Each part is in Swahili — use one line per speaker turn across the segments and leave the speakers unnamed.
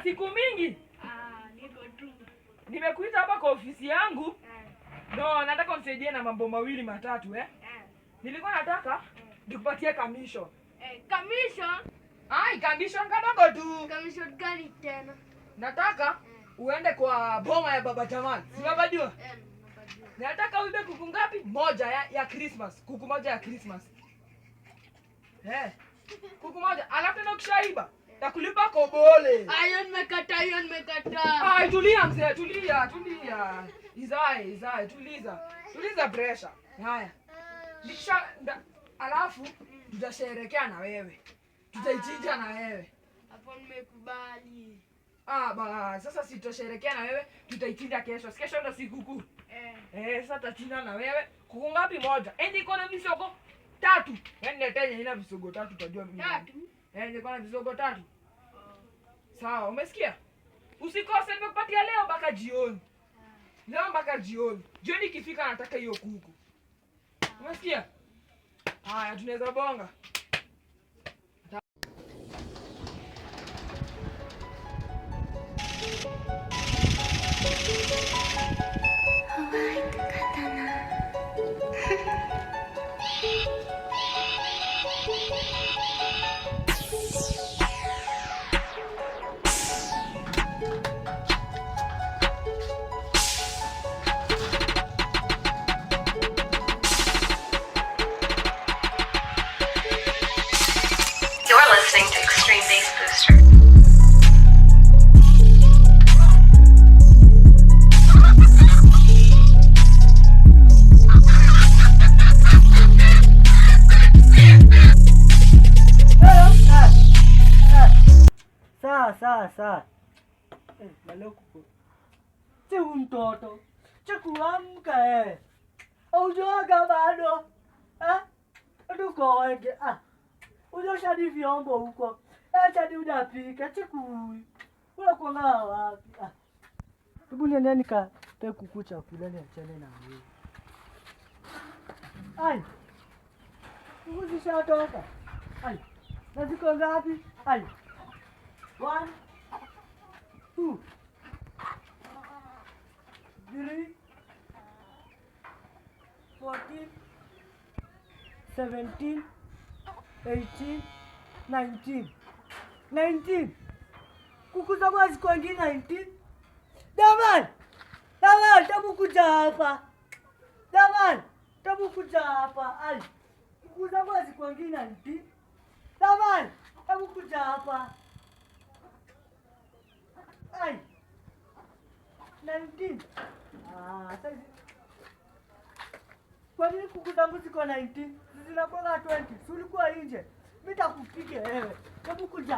Siku mingi.
Niko tu.
Nimekuita hapa kwa ofisi yangu. No, nataka unisaidie na mambo mawili matatu Nilikuwa nataka nikupatie commission.
Commission?
Commission kadogo tu.
Commission gani tena?
Nataka uende kwa boma ya Baba Jamal. Si unajua?
Nabajua.
Nataka uibe kuku ngapi? Moja ya Christmas. Kuku moja ya Christmas. Kuku moja. Alafu tena ukishaiba takulipa kobole.
Hiyo nimekataa.
Tulia mzee, tulia. Izae, tuliza pressure. Haya. Alafu tutasherehekea na wewe. Tutaichinja na wewe.
Hapo nimekubali.
Sasa si tutasherehekea na wewe, tutaichinja kesho. Kesho ndo sikukuu. Sasa tutachinja na wewe. Kuku ngapi? Moja. Iko na visogo 3. Niletee ina visogo 3 utajua mimi.
3?
Niko na visogo 3. Sawa, umesikia? Usikose, nimekupatia leo mpaka jioni. Leo mpaka jioni. Jioni ikifika nataka hiyo kuku. Umesikia? Haya, tunaweza bonga.
Sawa. Maloko. Siku mtoto. Kuamka Aujoga bado. Tuko wege. Ujosha di vyombo huko. Acha di unapika chikui. Unakuwa wapi? Hebu niende nikate kuku chakula niachane na wewe. Kuku zishatoka. Naziko ngapi? 1, 2, 3, 14, 17, 18, 19. Kuku zangu hazikuangi 19. Daman, tabu kuja hapa. Kuku zangu hazikuangi 19. Daman, tabu kuja hapa. 19. Sasa kwa nini kuku zangu ziko 19? Zinakuwa 20. Si ulikuwa nje. Mimi nitakupiga wewe. Hebu kuja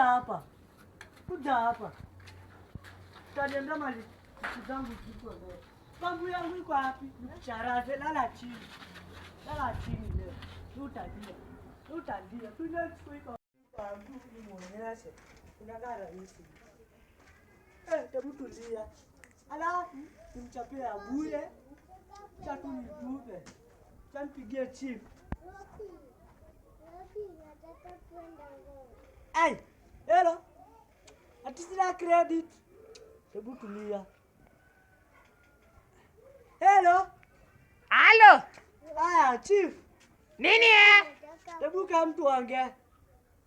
hapa. Taniambia mali kuku zangu ziko leo. Mambo yangu iko wapi? Nicharaze lala chini leo. Utalia. Tunachukua iko wangu ni muonyeshe. Unagara hivi. Hebu tulia. Alafu nimchapie abuye. Chatu nitupe. Champigie chief.
Nataka kwenda ng'ombe.
Hello. Ati sina credit. Hebu tulia. Hello. Chief.
Nini
Hebu kama mtu ongea.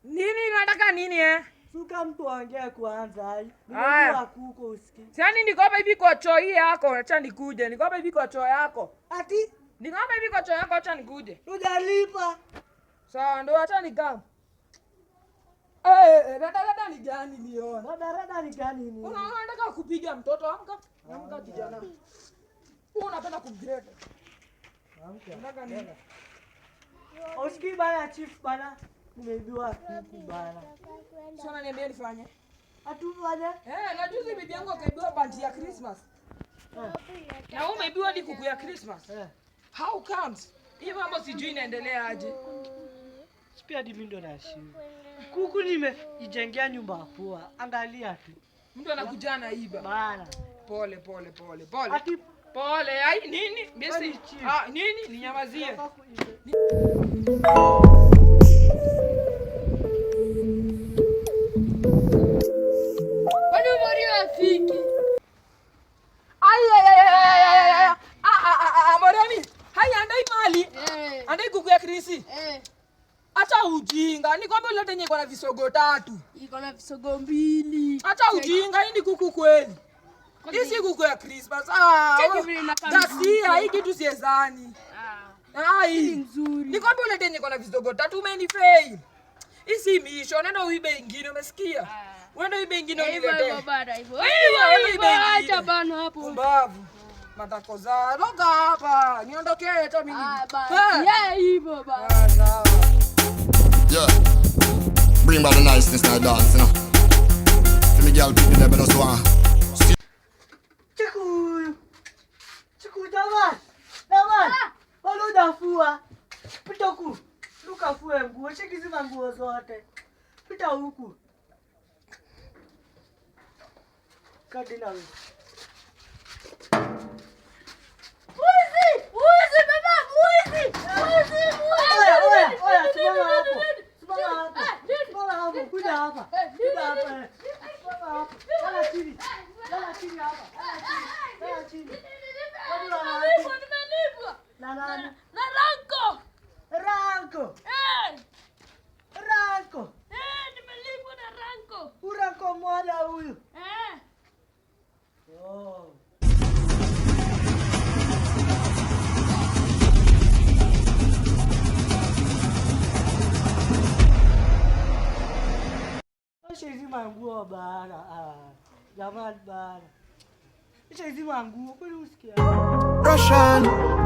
Nini unataka nini
Suka mtu ongea kwanza. Nimejua kuko usikii.
Sasa niko hapa hivi kwa choo yako, acha nikuje. Niko hapa hivi kwa choo yako.
Ati?
Niko hapa hivi kwa choo yako, acha nikuje.
Hujalipa.
Sawa, ndo acha nikam. Dada ni gani niona?
Dada ni gani ni?
Unataka kupiga mtoto amka kijana. Unapenda kumgrade. Unataka nini?
Usikii bana chief bana. Nimejua kuku bana.
Sasa niambie nifanye.
Atufanye?
Na juzi bibi yangu akaibiwa bandi ya Christmas. Na umeibiwa ni kuku ya Christmas. How comes? Hiyo mambo sijui inaendelea aje.
Sipia mimi ndo nashinda. Kuku nimejengea nyumba poa. Angalia tu.
Mtu anakuja na iba.
Bana.
Pole.
Ati
Pole, ai nini? Besi. Nini? Ninyamazie.
Kwani umori rafiki?
Moremi. Hai andai mali. Andai kuku ya Krisi. Acha ujinga. Nikwambia ulete yenye iko na visogo 3.
Iko na visogo 2.
Acha ujinga, hii ni kuku kweli. Hii si kuku ya Christmas. Gasia, hii kitu siezani. Ai, nzuri. Nikwambia ulete yenye iko na visogo 3 umenifail. Hii si misho, nenda uibe ingine, umesikia? Uende uibe ingine uniletee.
Hivyo.
Acha
bana hapo.
Pumbavu. Matako za loga hapa. Niondokee hata mimi.
Hivyo bana.
Yeah. Bring back the niceness now dance, you know. See me girl people never know so.
Chiku daman. Walo dafua. Pita huku. Luka fue nguo, cheki zima nguo zote. Pita huku. Kadi na wewe. Uzi baba, uzi. Oya, simama hapo. Simama hapo, kuja hapa. Simama hapo. Lala chini hapa. Lala chini. Na nani? Ranko.
Nimelipwa na Ranko.
Uranko mwana huyu. Oh. Hizi manguo bana. Jamani bana. Hizi manguo kwani usikia?
Russian,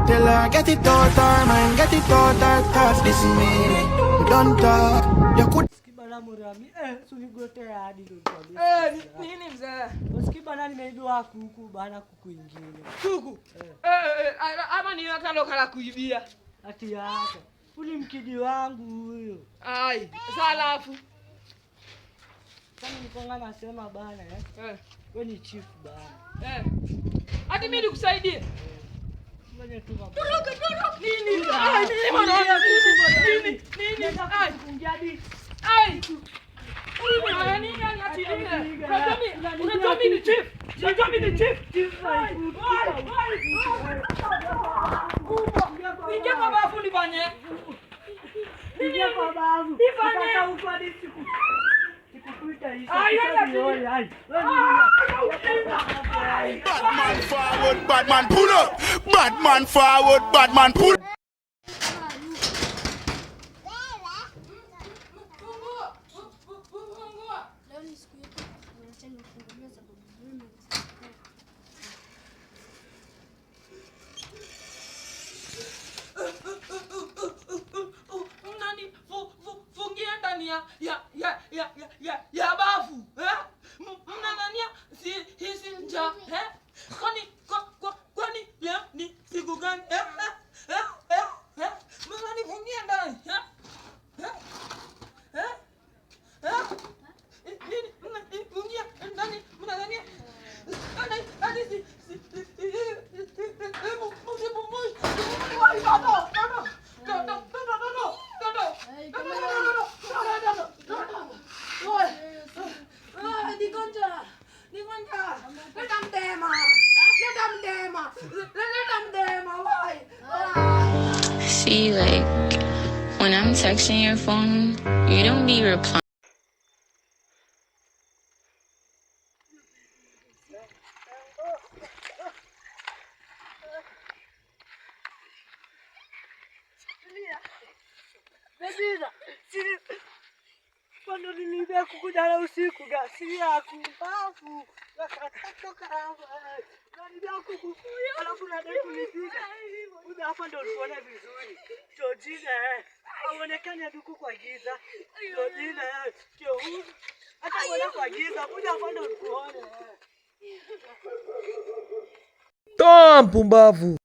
tell her get it out her mind, get it out her thoughts. This minute, we don't talk. You could
Skibana Moremi, sunigote hadi ndo kwa.
Nini mzee?
Usikibana nimeibiwa kuku bana, kuku ingine.
Kuku. Ama ni hata lokala kuibia.
Ati yake. Uli mkidi wangu huyo.
Ai, salafu.
Kama nikonga nasema bana wewe ni chief bana.
Hadi mimi nikusaidie.
Mwenye tu baba.
Nini? Nini bwana? Nini? Ai,
kungiadi.
ai. Wewe nini anachilia? Unajua mimi ni chief. Unajua mimi ni chief. Ningia kwa bafu nifanye.
Ningia kwa bafu.
Nifanye
huko hadi siku.
Bad man pull up. Bad man forward, bad man pull up.
Fungia ndani ya bafu. Mnangania hizi nja. Kwani leo ni siku gani? Mnani fungia ndani. Nini fungia ndani mnangania. Hadi si
See, like, when I'm texting your phone, you don't be replying.
Quando nilibia kuku jana usiku gasi yako bafu wakatoka hapa nilibia kuku alafu nadai kunipiga kuja hapa ndo uliona vizuri Georgina aonekane duku kwa giza Georgina kio huyu hata wala kwa giza kuja hapa ndo ulikuona
Toa mpumbavu.